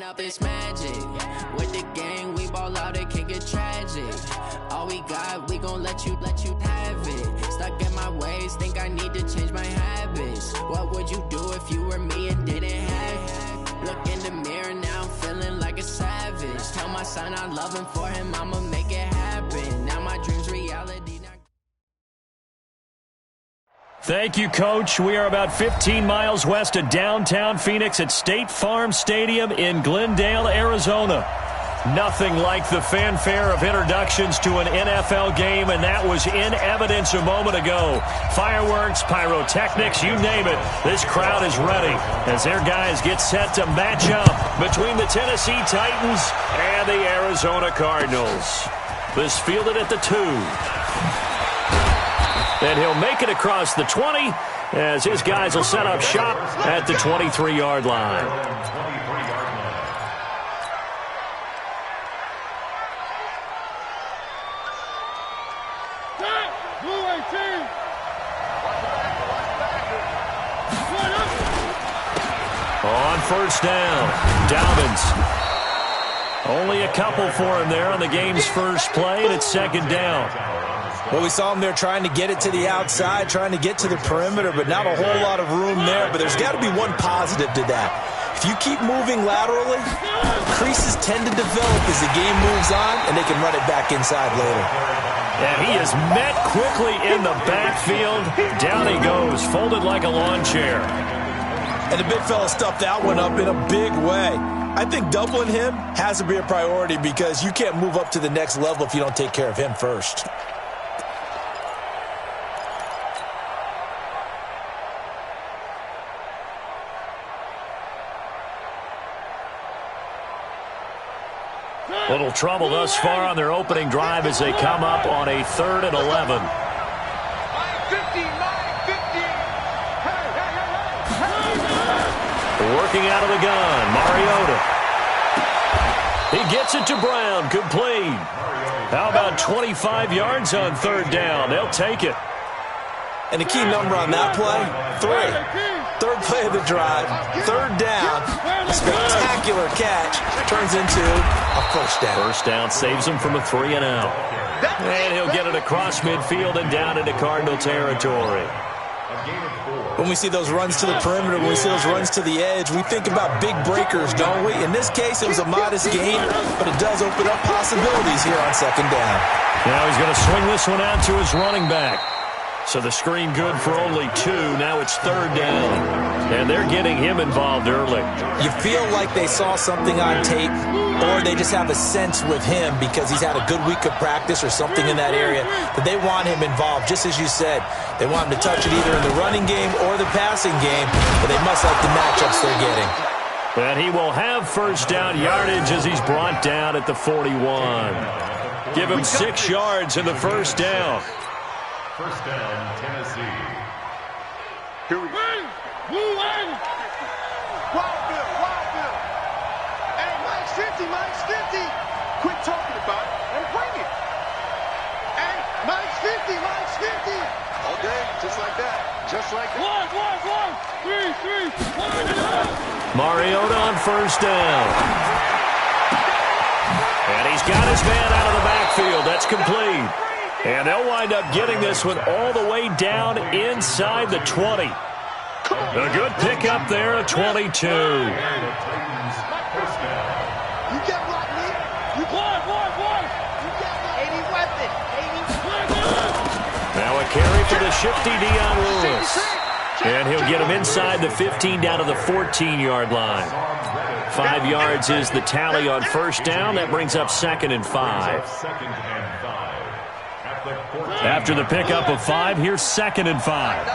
Up this magic. With the gang, we ball out, it can get tragic. All we got, we gon' let you have it. Stuck in my ways, think I need to change my habits. What would you do if you were me and didn't have it? Look in the mirror, now I'm feeling like a savage. Tell my son I love him, for him I'ma make it happen. Now my dream's reality. Thank you, Coach. We are about 15 miles west of downtown Phoenix at State Farm Stadium in Glendale, Arizona. Nothing like the fanfare of introductions to an NFL game, and that was in evidence a moment ago. Fireworks, pyrotechnics, you name it. This crowd is ready as their guys get set to match up between the Tennessee Titans and the Arizona Cardinals. This fielded at the 2. And he'll make it across the 20 as his guys will set up shop at the 23-yard line. On first down, Dobbins. Only a couple for him there on the game's first play, and it's second down. Well, we saw him there trying to get it to the outside, trying to get to the perimeter, but not a whole lot of room there. But there's got to be one positive to that. If you keep moving laterally, creases tend to develop as the game moves on, and they can run it back inside later. And he is met quickly in the backfield. Down he goes, folded like a lawn chair. And the big fella stuffed that one up in a big way. I think doubling him has to be a priority because you can't move up to the next level if you don't take care of him first. Little trouble thus far on their opening drive as they come up on a 3rd and 11. Working out of the gun, Mariota. He gets it to Brown, complete. How about 25 yards on 3rd down? They'll take it. And the key number on that play, 3. 3rd play of the drive, 3rd down, a spectacular catch, turns into a first down. First down saves him from a 3 and out. And he'll get it across midfield and down into Cardinal territory. When we see those runs to the perimeter, when we see those runs to the edge, we think about big breakers, don't we? In this case, it was a modest gain, but it does open up possibilities here on 2nd down. Now he's going to swing this one out to his running back. So the screen good for only 2. Now it's 3rd down. And they're getting him involved early. You feel like they saw something on tape, or they just have a sense with him because he's had a good week of practice or something in that area that they want him involved. Just as you said, they want him to touch it either in the running game or the passing game, but they must like the matchups they're getting. And he will have first down yardage as he's brought down at the 41. Give him 6 yards in the first down. First down, Tennessee. Here we go. Wild Bill. Hey, Mike's 50. Quit talking about it and bring it. Hey, Mike's 50. All day, just like that. One. 3. Mariota on first down. And he's got his man out of the backfield. That's complete. And they'll wind up getting this one all the way down inside the 20. A good pickup there at 22. You get what, Nick? You got 80 weapon. Now a carry for the shifty Dion Lewis. And he'll get him inside the 15 down to the 14-yard line. 5 yards is the tally on first down. That brings up 2nd and 5. After the pickup of 5, here's 2nd and 5.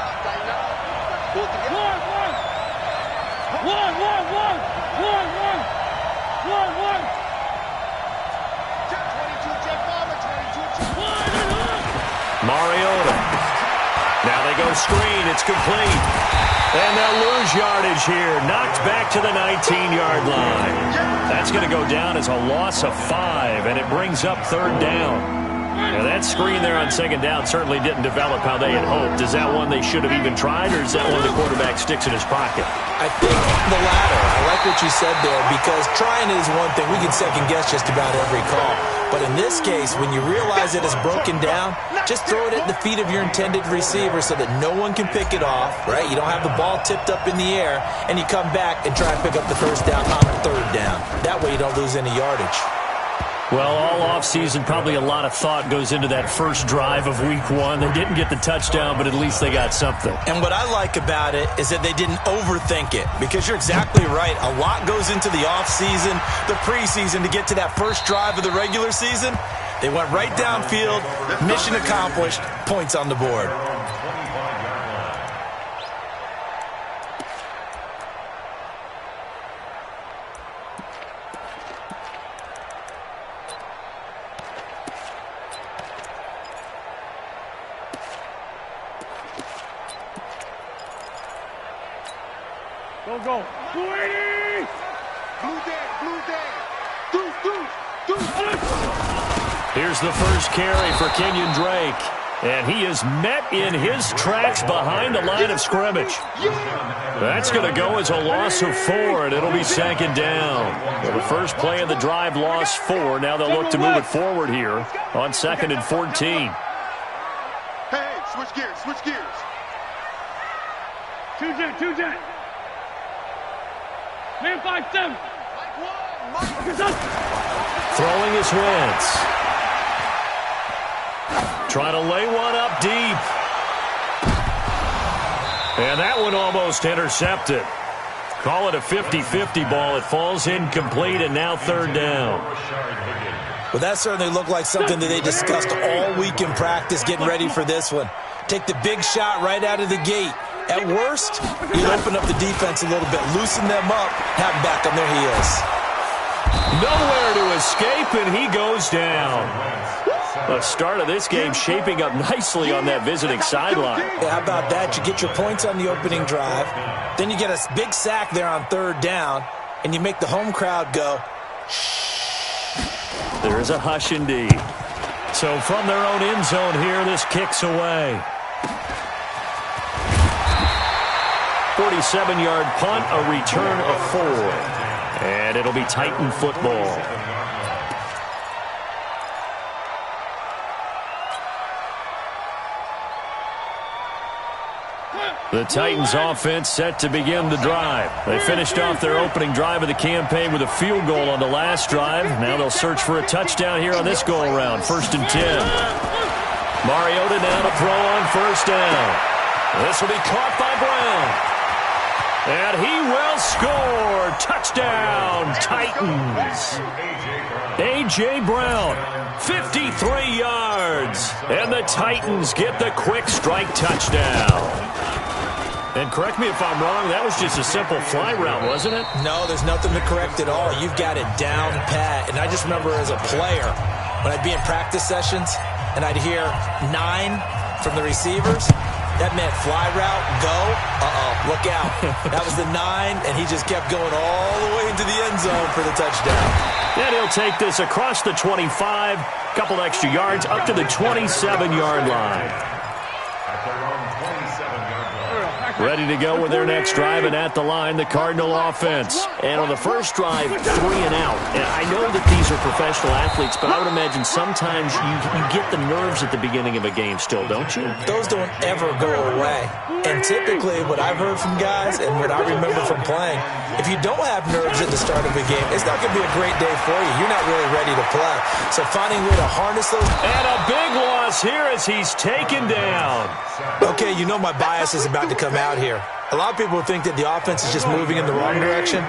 Mariota. Now they go screen. It's complete. And they'll lose yardage here. Knocked back to the 19-yard line. That's going to go down as a loss of 5, and it brings up 3rd down. Now that screen there on second down certainly didn't develop how they had hoped. Is that one they should have even tried, or is that one the quarterback sticks in his pocket? I think the latter. I like what you said there, because trying it is one thing. We can second-guess just about every call. But in this case, when you realize it is broken down, just throw it at the feet of your intended receiver so that no one can pick it off, right? You don't have the ball tipped up in the air, and you come back and try and pick up the first down on third down. That way you don't lose any yardage. Well, all offseason, probably a lot of thought goes into that first drive of week one. They didn't get the touchdown, but at least they got something. And what I like about it is that they didn't overthink it, because you're exactly right. A lot goes into the offseason, the preseason, to get to that first drive of the regular season. They went right downfield, mission accomplished, points on the board. Go. 280! Blue day. Here's the first carry for Kenyon Drake. And he is met in his tracks behind the line of scrimmage. That's going to go as a loss of 4, and it'll be second down. Well, the first play of the drive lost 4. Now they'll look to move it forward here on 2nd and 14. Hey, switch gears. Two jet. Man 5-7. Throwing his Wentz. Trying to lay one up deep. And that one almost intercepted. Call it a 50-50 ball. It falls incomplete, and now third down. Well, that certainly looked like something that they discussed all week in practice, getting ready for this one. Take the big shot right out of the gate. At worst, you open up the defense a little bit, loosen them up, have them back on their heels. Nowhere to escape, and he goes down. The start of this game shaping up nicely on that visiting sideline. Yeah, how about that? You get your points on the opening drive, then you get a big sack there on third down, and you make the home crowd go, shh. There is a hush indeed. So from their own end zone here, this kicks away. 47-yard punt, a return of 4. And it'll be Titan football. The Titans offense set to begin the drive. They finished off their opening drive of the campaign with a field goal on the last drive. Now they'll search for a touchdown here on this go-around. 1st and 10. Mariota now to throw on first down. This will be caught by Brown. And he will score. Touchdown, Titans. A.J. Brown, 53 yards. And the Titans get the quick strike touchdown. And correct me if I'm wrong, that was just a simple fly route, wasn't it? No, there's nothing to correct at all. You've got it down pat. And I just remember as a player, when I'd be in practice sessions, and I'd hear 9 from the receivers, that meant fly route, go, look out. That was the 9, and he just kept going all the way into the end zone for the touchdown. And he'll take this across the 25, couple extra yards, up to the 27-yard line. Ready to go with their next drive, and at the line, the Cardinal offense. And on the first drive, 3 and out. And I know that these are professional athletes, but I would imagine sometimes you get the nerves at the beginning of a game still, don't you? Those don't ever go away. And typically, what I've heard from guys and what I remember from playing, if you don't have nerves at the start of a game, it's not going to be a great day for you. You're not really ready to play. So finding a way to harness those. And a big loss here as he's taken down. Okay, you know my bias is about to come out here. A lot of people think that the offense is just moving in the wrong direction.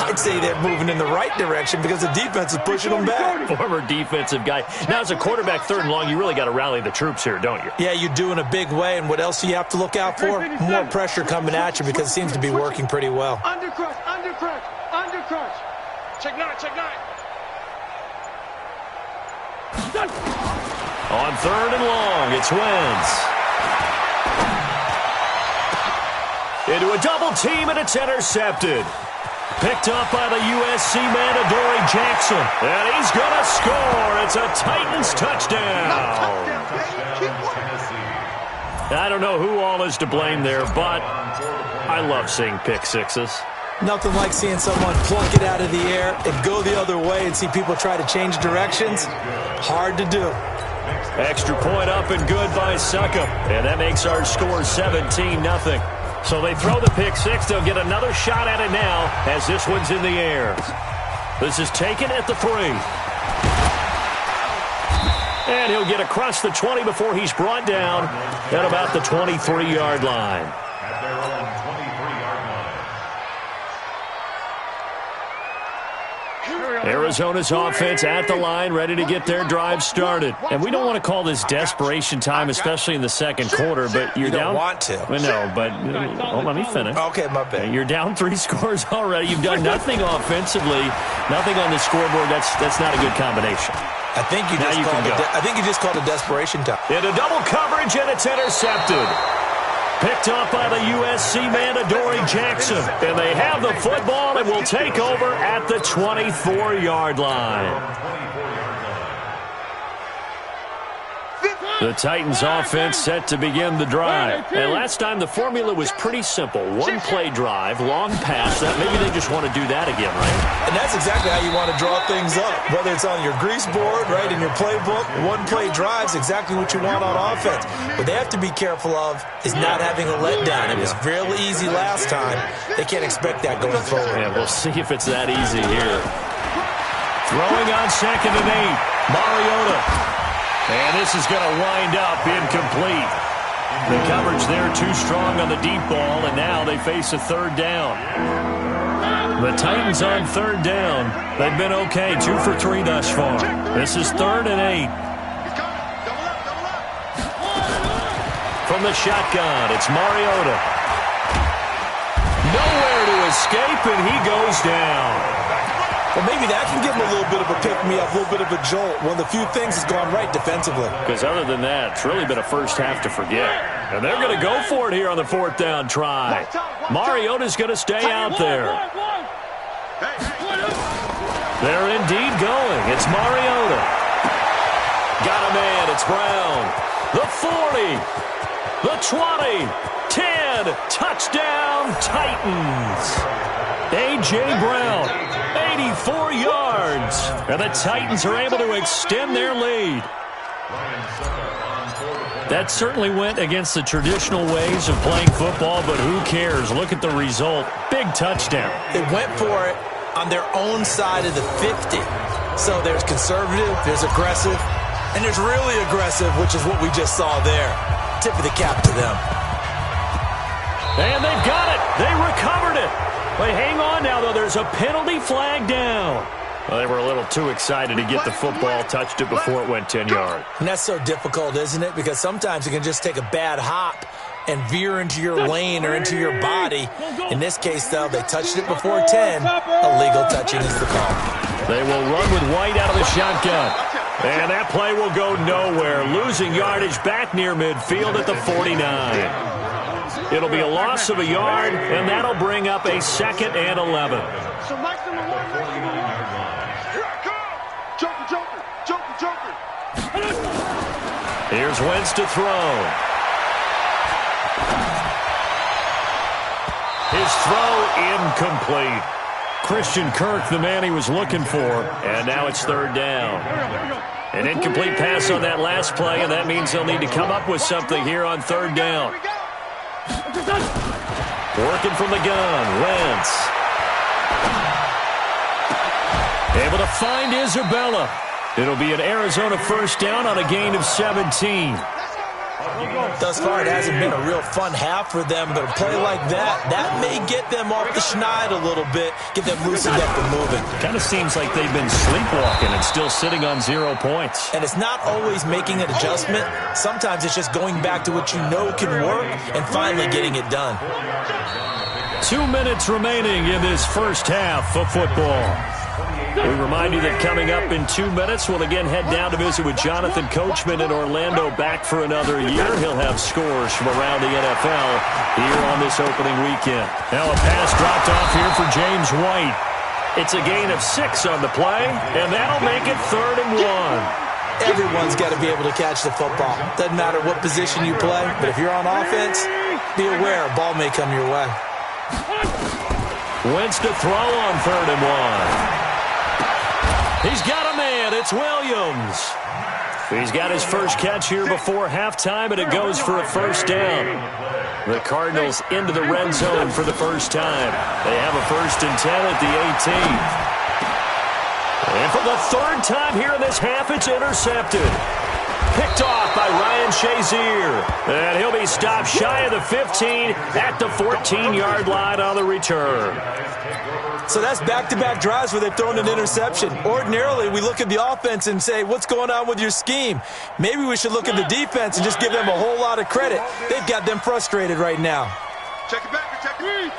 I'd say they're moving in the right direction because the defense is pushing them back. Former defensive guy. Now, as a quarterback, 3rd and long, you really got to rally the troops here, don't you? Yeah, you do in a big way. And what else do you have to look out for? More pressure coming at you because it seems to be working pretty well. Undercrush. Check 9. On 3rd and long, it's Wentz. Into a double team, and it's intercepted. Picked up by the USC man, Adoree Jackson. And he's going to score. It's a Titans touchdown. I don't know who all is to blame there, but I love seeing pick sixes. Nothing like seeing someone plunk it out of the air and go the other way and see people try to change directions. Hard to do. Extra point up and good by Succop. And that makes our score 17-0. So they throw the pick six. They'll get another shot at it now as this one's in the air. This is taken at the 3. And he'll get across the 20 before he's brought down at about the 23-yard line. At their own 23-yard line. Arizona's offense at the line, ready to get their drive started. And we don't want to call this desperation time, especially in the second quarter, but you're down. You don't want to. No, but let me finish. Okay, my bad. You're down 3 scores already. You've done nothing offensively, nothing on the scoreboard. That's not a good combination. I think you just called a desperation time. Into double coverage, and it's intercepted. Picked up by the USC man, Adoree Jackson. And they have the football and will take over at the 24-yard line. The Titans offense set to begin the drive. And last time the formula was pretty simple. 1-play drive, long pass. Maybe they just want to do that again, right? And that's exactly how you want to draw things up. Whether it's on your grease board, right, in your playbook, 1-play drive's exactly what you want on offense. What they have to be careful of is not having a letdown. It was real easy last time. They can't expect that going forward. Yeah, we'll see if it's that easy here. Throwing on 2nd and 8. Mariota. And this is going to wind up incomplete. The coverage there too strong on the deep ball, and now they face a 3rd down. The Titans on 3rd down. They've been okay, 2 for 3 thus far. This is 3rd and 8. From the shotgun, it's Mariota. Nowhere to escape, and he goes down. Well, maybe that can give him a little bit of a pick-me-up, a little bit of a jolt. One of the few things has gone right defensively. Because other than that, it's really been a first half to forget. And they're going to go for it here on the 4th down try. Mariota's going to stay out there. They're indeed going. It's Mariota. Got a man. It's Brown. The 40. The 20. 10. Touchdown, Titans. A.J. Brown, 84 yards. And the Titans are able to extend their lead. That certainly went against the traditional ways of playing football, but who cares? Look at the result. Big touchdown. They went for it on their own side of the 50. So there's conservative, there's aggressive, and there's really aggressive, which is what we just saw there. Tip of the cap to them. And they've got it. They recovered it. But hang on now, though. There's a penalty flag down. Well, they were a little too excited to get the football, touched it before it went 10 yards. And that's so difficult, isn't it? Because sometimes you can just take a bad hop and veer into your lane or into your body. In this case, though, they touched it before 10. Illegal touching is the call. They will run with White out of the shotgun. And that play will go nowhere. Losing yardage back near midfield at the 49. It'll be a loss of a yard, and that'll bring up a 2nd and 11. So maximum 1, maximum 1. Here I come. Joker. Here's Wentz to throw. His throw incomplete. Christian Kirk, the man he was looking for, and now it's 3rd down. An incomplete pass on that last play, and that means they'll need to come up with something here on 3rd down. Working from the gun, Wentz. Able to find Isabella. It'll be an Arizona 1st down on a gain of 17. Thus far, it hasn't been a real fun half for them, but a play like that may get them off the schneid a little bit, get them loosened up and moving. Kind of seems like they've been sleepwalking and still sitting on 0 points. And it's not always making an adjustment. Sometimes it's just going back to what you know can work and finally getting it done. 2 minutes remaining in this first half of football. We remind you that coming up in 2 minutes, we'll again head down to visit with Jonathan Coachman in Orlando, back for another year. He'll have scores from around the NFL here on this opening weekend. Now a pass dropped off here for James White. It's a gain of 6 on the play, and that'll make it 3rd and 1. Everyone's got to be able to catch the football. Doesn't matter what position you play, but if you're on offense, be aware a ball may come your way. Wentz to throw on 3rd and 1. He's got a man. It's Williams. He's got his first catch here before halftime, and it goes for a first down. The Cardinals into the red zone for the first time. They have a 1st and 10 at the 18. And for the 3rd time here in this half, it's intercepted. Picked off by Ryan Shazier. And he'll be stopped shy of the 15 at the 14-yard line on the return. So that's back-to-back drives where they've thrown an interception. Ordinarily, we look at the offense and say, what's going on with your scheme? Maybe we should look at the defense and just give them a whole lot of credit. They've got them frustrated right now. Check it back. Check it. 3.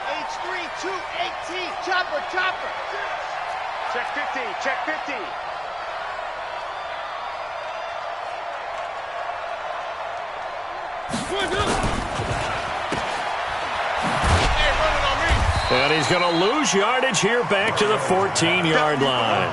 H3, 2, 18. Chopper. Check 50. Check 50. And he's going to lose yardage here back to the 14-yard line.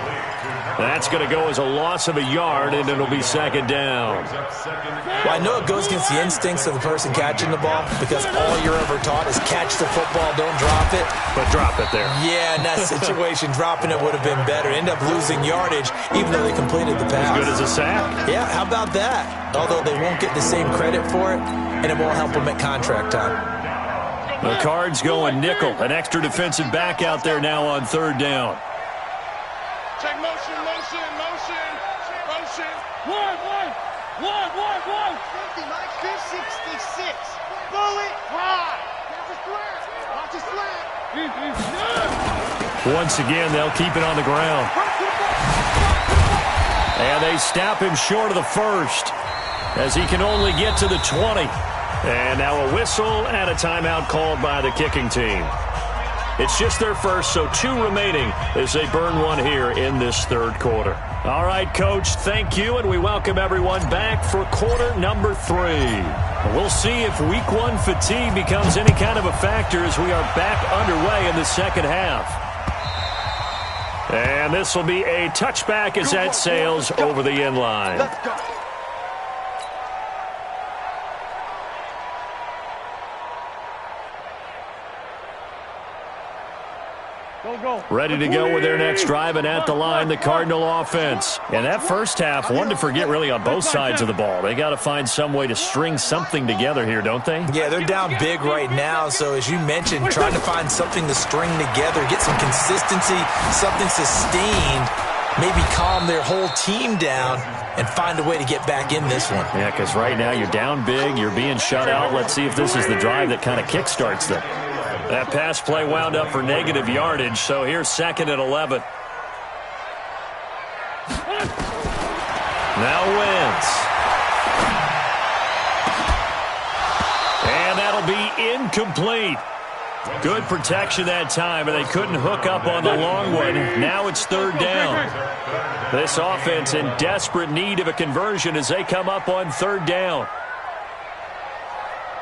That's going to go as a loss of a yard, and it'll be 2nd down. Well, I know it goes against the instincts of the person catching the ball because all you're ever taught is catch the football, don't drop it. But drop it there. Yeah, in that situation, dropping it would have been better. End up losing yardage, even though they completed the pass. As good as a sack. Yeah, how about that? Although they won't get the same credit for it, and it won't help them at contract time. The Cards going nickel. An extra defensive back out there now on 3rd down. Check motion. 50, Mike, 66. Bullet high. Watch the slant. Once again, they'll keep it on the ground. And they snap him short of the 1st as he can only get to the 20. And now a whistle and a timeout called by the kicking team. It's just their first, so 2 remaining as they burn 1 here in this 3rd quarter. All right, Coach, thank you, and we welcome everyone back for quarter number 3. We'll see if Week 1 fatigue becomes any kind of a factor as we are back underway in the 2nd half. And this will be a touchback as that sails over the end line. Let's go. Ready to go with their next drive, and at the line, the Cardinal offense. And that first half, one to forget really on both sides of the ball. They got to find some way to string something together here, don't they? Yeah, they're down big right now, so as you mentioned, trying to find something to string together, get some consistency, something sustained, maybe calm their whole team down and find a way to get back in this one. Yeah, because right now you're down big, you're being shut out. Let's see if this is the drive that kind of kickstarts them. That pass play wound up for negative yardage, so here's 2nd and 11. Now Wentz. And that'll be incomplete. Good protection that time, and they couldn't hook up on the long one. Now it's 3rd down. This offense in desperate need of a conversion as they come up on 3rd down.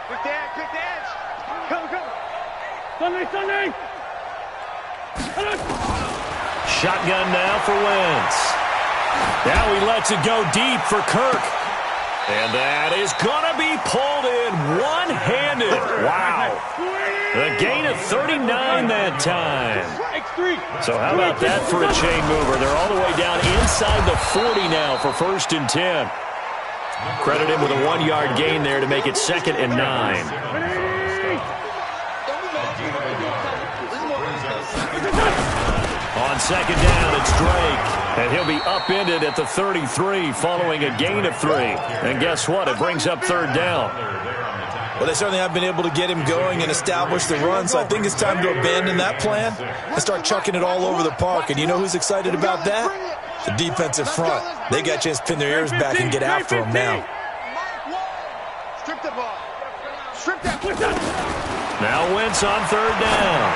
Quick edge. Come. Sunday. Shotgun now for Wentz. Now he lets it go deep for Kirk. And that is going to be pulled in one-handed. Wow. A gain of 39 that time. So how about that for a chain mover? They're all the way down inside the 40 now for 1st and 10. Credit him with a 1-yard gain there to make it 2nd and 9. On 2nd down, it's Drake. And he'll be upended at the 33 following a gain of 3. And guess what? It brings up 3rd down. Well, they certainly have been able to get him going and establish the run, so I think it's time to abandon that plan and start chucking it all over the park. And you know who's excited about that? The defensive front. They got a chance to pin their ears back and get after him now. Strip the ball. Strip that. Now Wentz on 3rd down.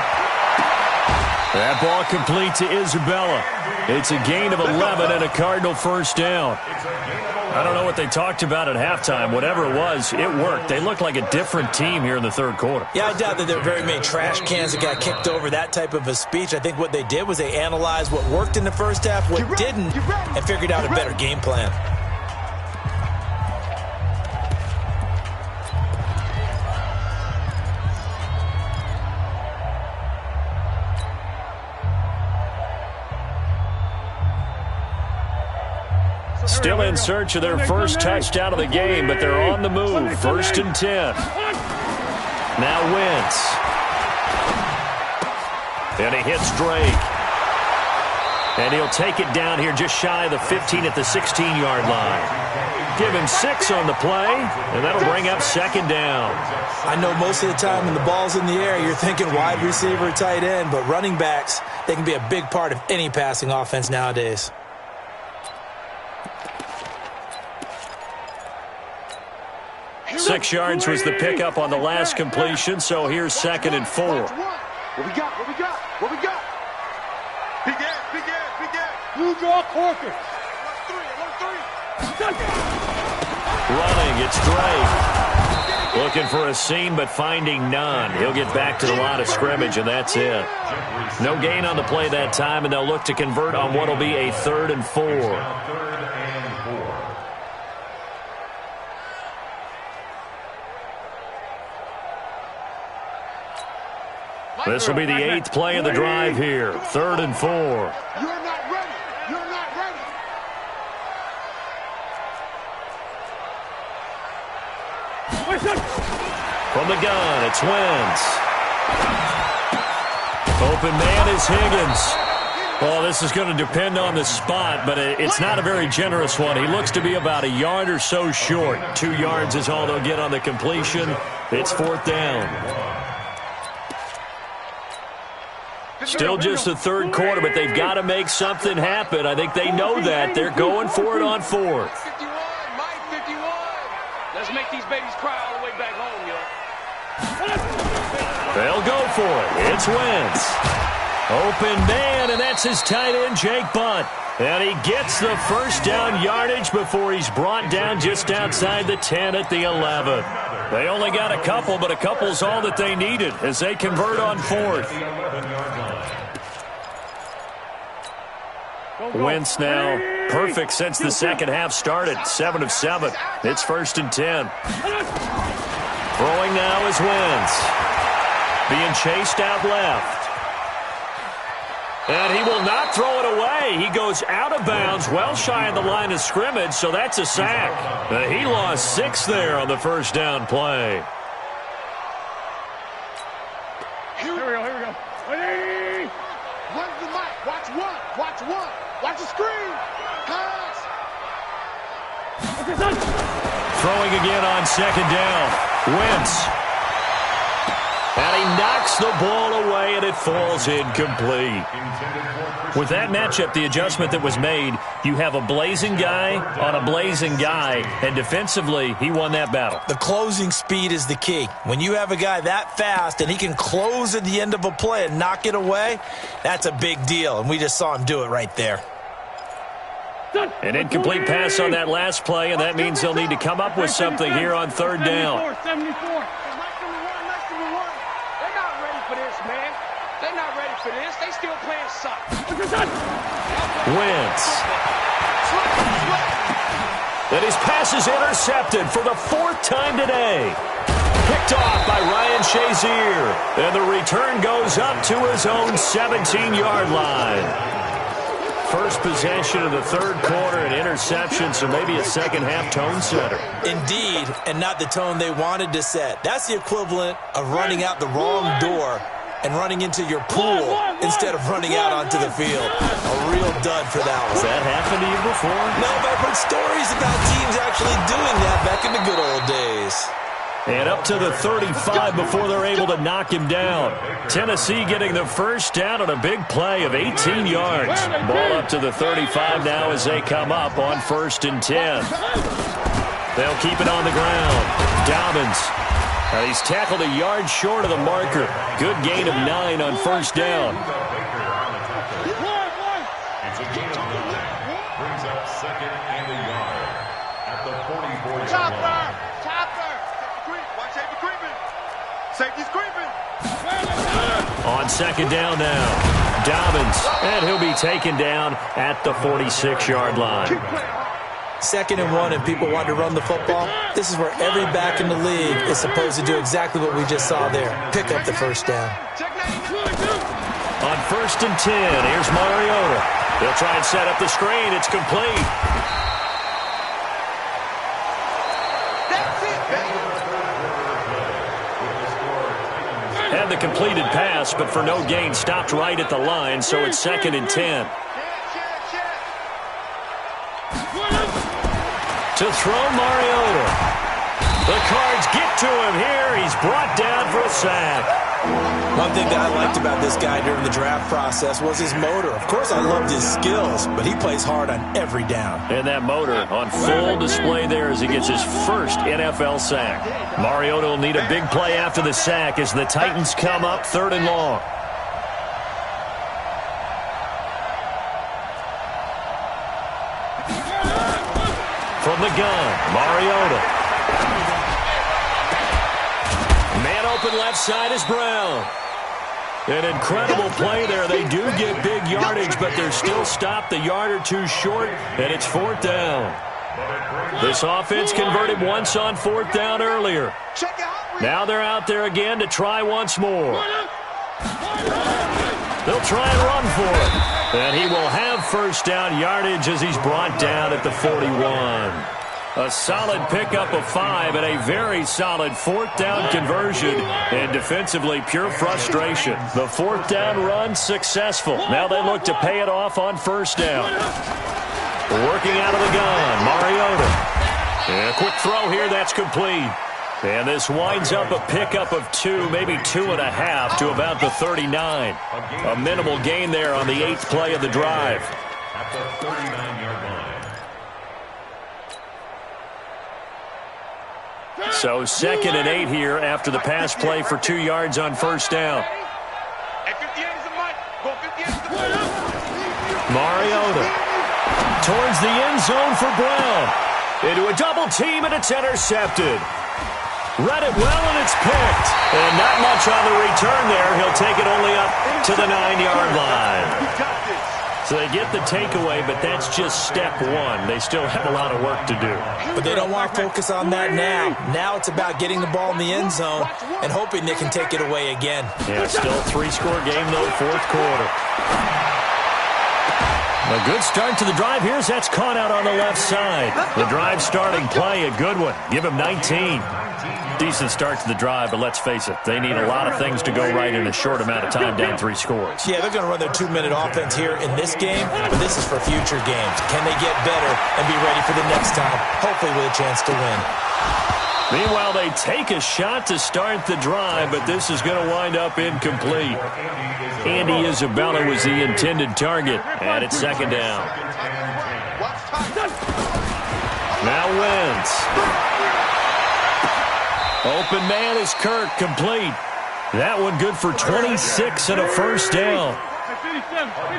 That ball complete to Isabella. It's a gain of 11 and a Cardinal first down. I don't know what they talked about at halftime. Whatever it was, it worked. They looked like a different team here in the third quarter. Yeah, I doubt that there were very many trash cans that got kicked over, that type of a speech. I think what they did was they analyzed what worked in the first half, what didn't, and figured out a better game plan. Still in search of their first touchdown of the game, but they're on the move. First and 10. Now Wentz. And he hits Drake. And he'll take it down here just shy of the 15 at the 16-yard line. Give him 6 on the play, and that'll bring up second down. I know most of the time when the ball's in the air, you're thinking wide receiver, tight end, but running backs, they can be a big part of any passing offense nowadays. 6 yards was the pickup on the last completion, so here's second and 4. What we got? What we got? What we got? Big ass, big ass, big ass. Blue draw corker. Running, it's Drake. Looking for a seam, but finding none. He'll get back to the line of scrimmage, and that's it. No gain on the play that time, and they'll look to convert on what will be a 3rd and 4. This will be the 8th play of the drive here. 3rd and 4. You're not ready. You're not ready. From the gun, it's Wentz. Open man is Higgins. Well, this is going to depend on the spot, but it's not a very generous one. He looks to be about a yard or so short. 2 yards is all they'll get on the completion. It's 4th down. Still just the third quarter, but they've got to make something happen. I think they know that. They're going for it on 4th. 51, Mike 51. Let's make these babies cry all the way back home, yo. They'll go for it. It's Wentz. Open man, and that's his tight end, Jake Butt. And he gets the first down yardage before he's brought down just outside the 10 at the 11. They only got a couple, but a couple's all that they needed as they convert on 4th. Wentz now perfect since the second half started. 7 of 7. It's 1st and 10. Throwing now is Wentz. Being chased out left. And he will not throw it away. He goes out of bounds, well shy of the line of scrimmage, so that's a sack. He lost 6 there on the first down play. Here we go, here we go. Hey! Run the mic. Watch one. Watch one. Watch the screen. Pass. Okay, son. Throwing again on second down. Wentz. And he knocks the ball away, and it falls incomplete. With that matchup, the adjustment that was made, you have a blazing guy on a blazing guy, and defensively, he won that battle. The closing speed is the key. When you have a guy that fast and he can close at the end of a play and knock it away, that's a big deal, and we just saw him do it right there. An incomplete pass on that last play, and that means they'll need to come up with something here on 3rd down. 74. Man, they're not ready for this. They still playing soccer. Wentz. And his pass is intercepted for the 4th time today. Picked off by Ryan Shazier. And the return goes up to his own 17-yard line. First possession of the third quarter, an interception, so maybe a second-half tone setter. Indeed, and not the tone they wanted to set. That's the equivalent of running out the wrong door and running into your pool instead of running out onto the field. A real dud for that one. Has that happened to you before? No, but I've heard stories about teams actually doing that back in the good old days. And up to the 35 before they're able to knock him down. Tennessee getting the first down on a big play of 18 yards. Ball up to the 35 now as they come up on 1st and 10. They'll keep it on the ground. Dobbins. He's tackled a yard short of the marker. Good gain of 9 on first down. Safety's creeping. On second down now. Dobbins, and he'll be taken down at the 46-yard line. 2nd and 1, and people want to run the football. This is where every back in the league is supposed to do exactly what we just saw there. Pick up the first down. On 1st and 10, here's Mariota. They'll try and set up the screen. It's complete. Had the completed pass, but for no gain, stopped right at the line, so it's 2nd and 10. To throw Mariota. The Cards get to him here. He's brought down for a sack. One thing that I liked about this guy during the draft process was his motor. Of course, I loved his skills, but he plays hard on every down. And that motor on full display there as he gets his first NFL sack. Mariota will need a big play after the sack as the Titans come up 3rd and long. From the gun, Mariota. Man open left side is Brown. An incredible play there. They do get big yardage, but they're still stopped the yard or two short, and it's 4th down. This offense converted once on 4th down earlier. Now they're out there again to try once more. They'll try and run for it. And he will have first down yardage as he's brought down at the 41. A solid pickup of 5 and a very solid 4th down conversion. And defensively, pure frustration. The 4th down run successful. Now they look to pay it off on first down. Working out of the gun, Mariota. And a quick throw here, that's complete. And this winds up a pickup of 2, maybe 2.5 to about the 39. A minimal gain there on the 8th play of the drive. At the 39-yard line. So 2nd and 8 here after the pass play for 2 yards on first down. Mariota towards the end zone for Brown. Into a double team, and it's intercepted. Read it well, and it's picked. And not much on the return there. He'll take it only up to the 9-yard line. So they get the takeaway, but that's just step 1. They still have a lot of work to do. But they don't want to focus on that now. Now it's about getting the ball in the end zone and hoping they can take it away again. Yeah, still a 3-score game, though, 4th quarter. A good start to the drive. Here's that's caught out on the left side. The drive starting play, a good one. Give him 19. Decent start to the drive, but let's face it, they need a lot of things to go right in a short amount of time, down 3 scores. Yeah, they're going to run their 2-minute offense here in this game, but this is for future games. Can they get better and be ready for the next time, hopefully with a chance to win? Meanwhile, they take a shot to start the drive, but this is going to wind up incomplete. Andy Isabella was the intended target, and it's 2nd down. Now Wentz. Open man is Kirk, complete. That one good for 26 and a first down.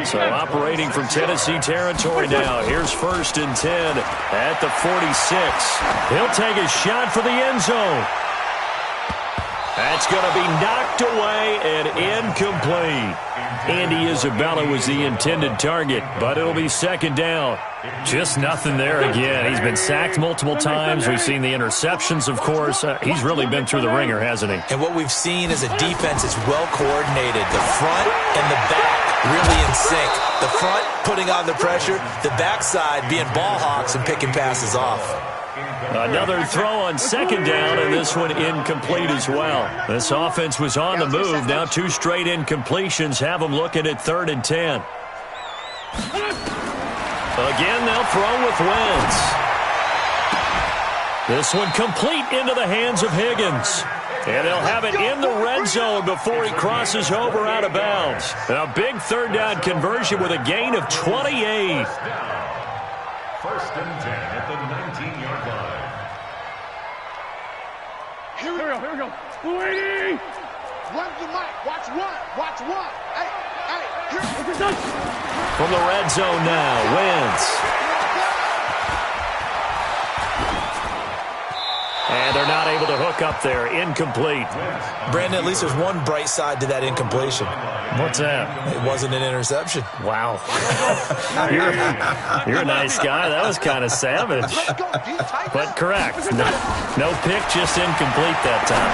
So operating from Tennessee territory now. Here's 1st and 10 at the 46. He'll take a shot for the end zone. That's going to be knocked away and incomplete. Andy Isabella was the intended target, but it'll be 2nd down. Just nothing there again. He's been sacked multiple times. We've seen the interceptions, of course. He's really been through the ringer, hasn't he? And what we've seen is a defense that's well coordinated. The front and the back really in sync. The front putting on the pressure, the backside being ball hawks and picking passes off. Another throw on 2nd down, and this one incomplete as well. This offense was on the move. Now 2 straight incompletions have them looking at 3rd and 10. Again, they'll throw with Wentz. This one complete into the hands of Higgins. And they'll have it in the red zone before he crosses over out of bounds. A big 3rd down conversion with a gain of 28. 1st and 10 at the 19-yard line. Here we go. Waiting. Run the mic. Watch one. Hey, here. From the red zone now, Wentz. And they're not able to hook up there. Incomplete. Brandon, at least there's one bright side to that incompletion. What's that? It wasn't an interception. Wow. you're a nice guy. That was kind of savage. But correct. No pick, just incomplete that time.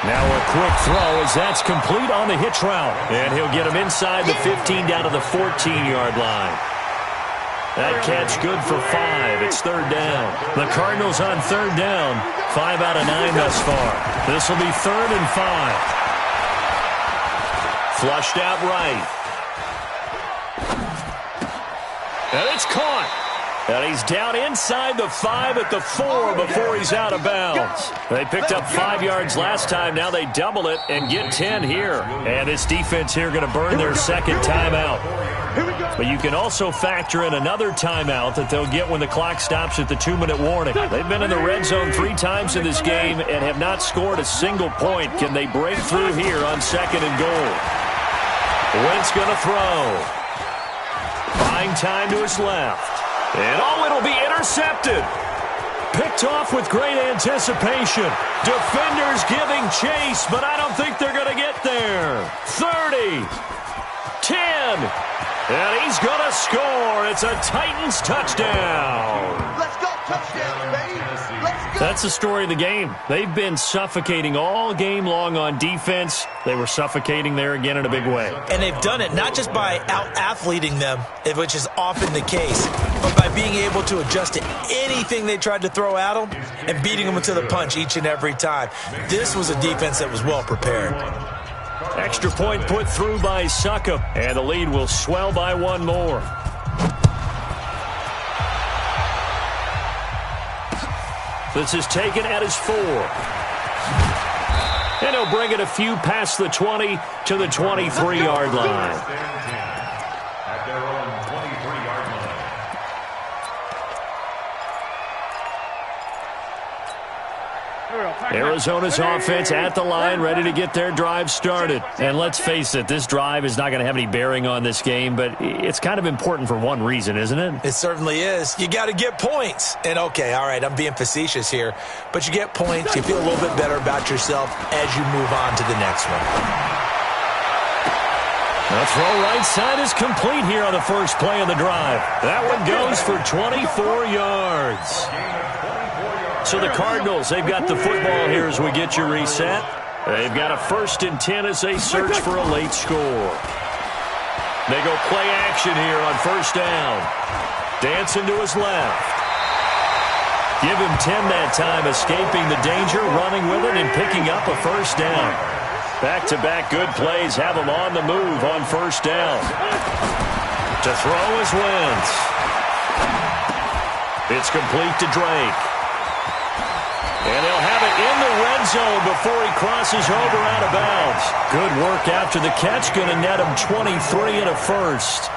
Now a quick throw as that's complete on the hitch route. And he'll get him inside the 15 down to the 14-yard line. That catch good for 5. It's third down. The Cardinals on third down. 5 out of 9 thus far. This will be 3rd and 5. Flushed out right. And it's caught. And he's down inside the 5 at the 4 before he's out of bounds. They picked up 5 yards last time. Now they double it and get 10 here. And this defense here going to burn their second timeout. But you can also factor in another timeout that they'll get when the clock stops at the 2-minute warning. They've been in the red zone 3 times in this game and have not scored a single point. Can they break through here on 2nd and goal? Wentz going to throw. Buying time to his left. And it'll be intercepted. Picked off with great anticipation. Defenders giving chase, but I don't think they're going to get there. 30. 10. And he's going to score. It's a Titans touchdown. Let's go, touchdown, baby. Let's go. That's the story of the game. They've been suffocating all game long on defense. They were suffocating there again in a big way. And they've done it not just by out-athleting them, which is often the case, but by being able to adjust to anything they tried to throw at them and beating them to the punch each and every time. This was a defense that was well prepared. Extra point put through by Suckup, and the lead will swell by 1 more. This is taken at his 4. And he'll bring it a few past the 20 to the 23-yard line. At their own 23-yard line. Arizona's offense at the line, ready to get their drive started. And let's face it, this drive is not going to have any bearing on this game, but it's kind of important for one reason, isn't it? It certainly is. You got to get points. And, okay, all right, I'm being facetious here, but you get points, you feel a little bit better about yourself as you move on to the next one. The throw right side is complete here on the first play of the drive. That one goes for 24 yards. So the Cardinals, they've got the football here as we get you reset. They've got a 1st and 10 as they search for a late score. They go play action here on 1st down. Dancing to his left. Give him 10 that time, escaping the danger, running with it, and picking up a 1st down. Back-to-back good plays have him on the move on 1st down. To throw is Wentz. It's complete to Drake. And they'll have it in the red zone before he crosses over out of bounds. Good work after the catch. Going to net him 23 and a 1st.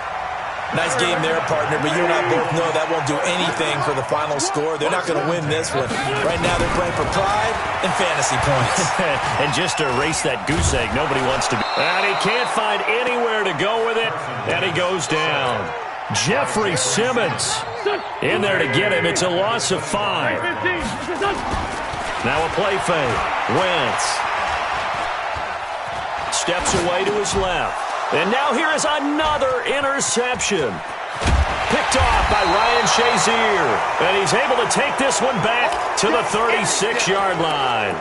Nice game there, partner, but you and I both know that won't do anything for the final score. They're not going to win this one. Right now they're playing for pride and fantasy points. And just to erase that goose egg, nobody wants to be. And he can't find anywhere to go with it, and he goes down. Jeffrey Simmons in there to get him. It's a loss of 5. Now a play fake. Wentz steps away to his left. And now here is another interception. Picked off by Ryan Shazier. And he's able to take this one back to the 36-yard line.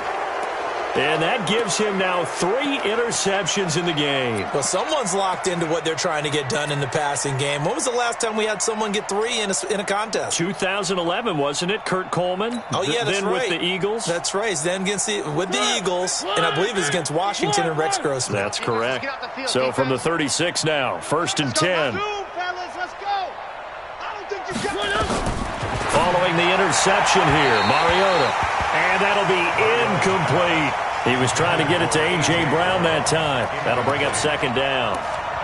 And that gives him now 3 interceptions in the game. Well, someone's locked into what they're trying to get done in the passing game. When was the last time we had someone get 3 in a contest? 2011, wasn't it? Kurt Coleman? Oh, yeah, that's then right. with the Eagles? That's right. Then with the Eagles, and I believe it's against Washington and Rex Grossman. That's correct. So from the 36 now, 1st and 10. Following the interception here, Mariota. And that'll be incomplete. He was trying to get it to A.J. Brown that time. That'll bring up 2nd down.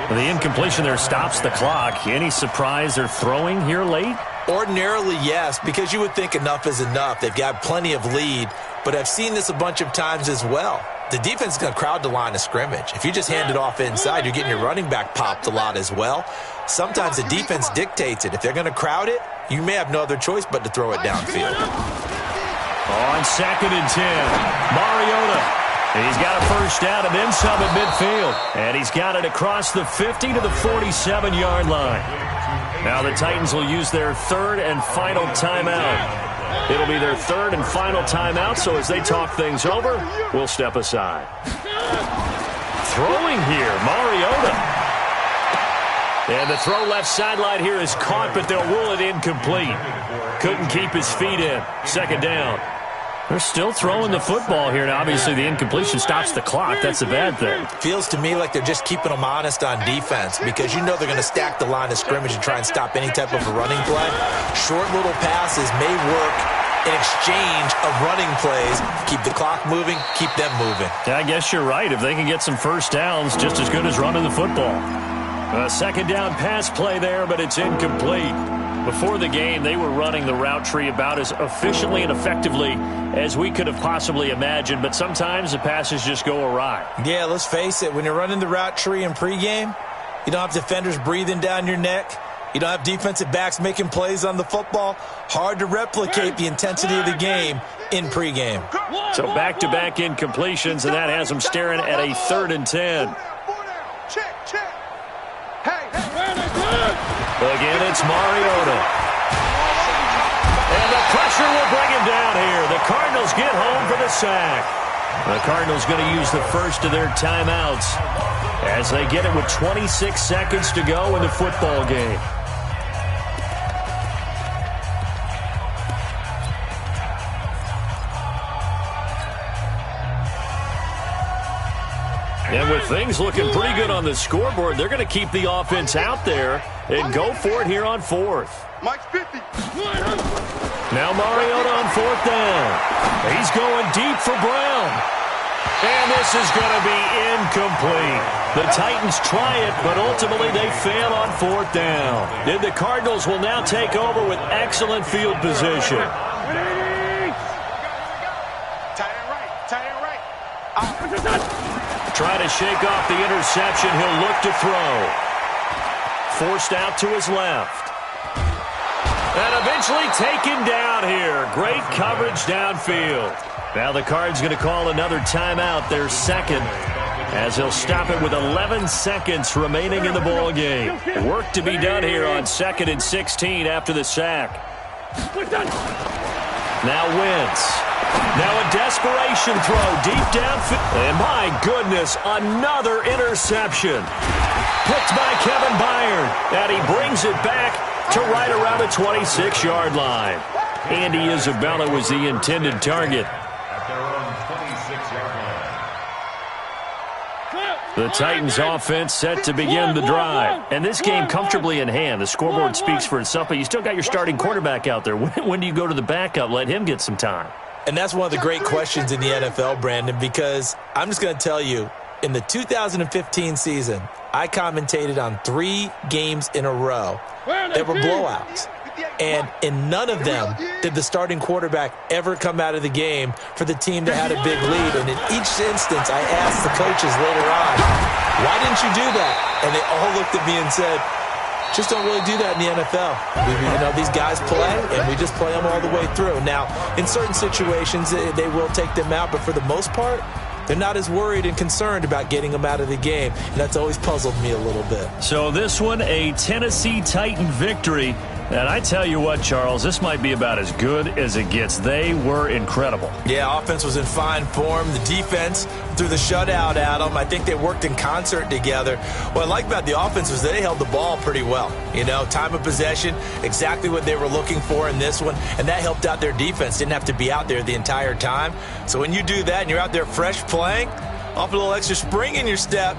The incompletion there stops the clock. Any surprise they're throwing here late? Ordinarily, yes, because you would think enough is enough. They've got plenty of lead, but I've seen this a bunch of times as well. The defense is going to crowd the line of scrimmage. If you just hand it off inside, you're getting your running back popped a lot as well. Sometimes the defense dictates it. If they're going to crowd it, you may have no other choice but to throw it downfield. On 2nd and 10, Mariota. He's got a first down and then some at midfield. And he's got it across the 50 to the 47-yard line. Now the Titans will use their third and final timeout. It'll be their third and final timeout, so as they talk things over, we'll step aside. Throwing here, Mariota. And the throw left sideline here is caught, but they'll rule it incomplete. Couldn't keep his feet in. 2nd down. They're still throwing the football here, and obviously the incompletion stops the clock. That's a bad thing. Feels to me like they're just keeping them honest on defense because you know they're going to stack the line of scrimmage and try and stop any type of a running play. Short little passes may work in exchange of running plays. Keep the clock moving, keep them moving. Yeah, I guess you're right. If they can get some first downs, just as good as running the football. A 2nd down pass play there, but it's incomplete. Before the game, they were running the route tree about as efficiently and effectively as we could have possibly imagined, but sometimes the passes just go awry. Yeah, let's face it. When you're running the route tree in pregame, you don't have defenders breathing down your neck. You don't have defensive backs making plays on the football. Hard to replicate the intensity of the game in pregame. So back-to-back incompletions, and that has them staring at a 3rd and 10. Again, it's Mariota. And the pressure will bring him down here. The Cardinals get home for the sack. The Cardinals going to use the first of their timeouts as they get it with 26 seconds to go in the football game. And with things looking pretty good on the scoreboard, they're going to keep the offense out there and go for it here on 4th. Mike's 50. Now Mariota on 4th down. He's going deep for Brown. And this is going to be incomplete. The Titans try it, but ultimately they fail on 4th down. And the Cardinals will now take over with excellent field position. Try to shake off the interception. He'll look to throw. Forced out to his left. And eventually taken down here. Great coverage downfield. Now the Cards going to call another timeout, their 2nd, as he'll stop it with 11 seconds remaining in the ball game. Work to be done here on 2nd and 16 after the sack. Now Wentz. Now a desperation throw deep downfield. And my goodness, another interception. Picked by Kevin Byard. And he brings it back to right around the 26-yard line. Andy Isabella was the intended target. At their own 26-yard line. The Titans offense set to begin the drive. And this game comfortably in hand. The scoreboard speaks for itself, but you still got your starting quarterback out there. When do you go to the backup? Let him get some time. And that's one of the great questions in the NFL, Brandon, because I'm just going to tell you, in the 2015 season, I commentated on 3 games in a row that were blowouts. And in none of them did the starting quarterback ever come out of the game for the team that had a big lead. And in each instance, I asked the coaches later on, why didn't you do that? And they all looked at me and said, just don't really do that in the NFL. These guys play, and we just play them all the way through. Now, in certain situations, they will take them out, but for the most part, they're not as worried and concerned about getting them out of the game, and that's always puzzled me a little bit. So this one, a Tennessee Titan victory. And I tell you what, Charles, this might be about as good as it gets. They were incredible. Yeah, offense was in fine form. The defense threw the shutout at them. I think they worked in concert together. What I like about the offense was they held the ball pretty well. Time of possession, exactly what they were looking for in this one, and that helped out their defense. Didn't have to be out there the entire time. So when you do that and you're out there fresh playing, off a little extra spring in your step,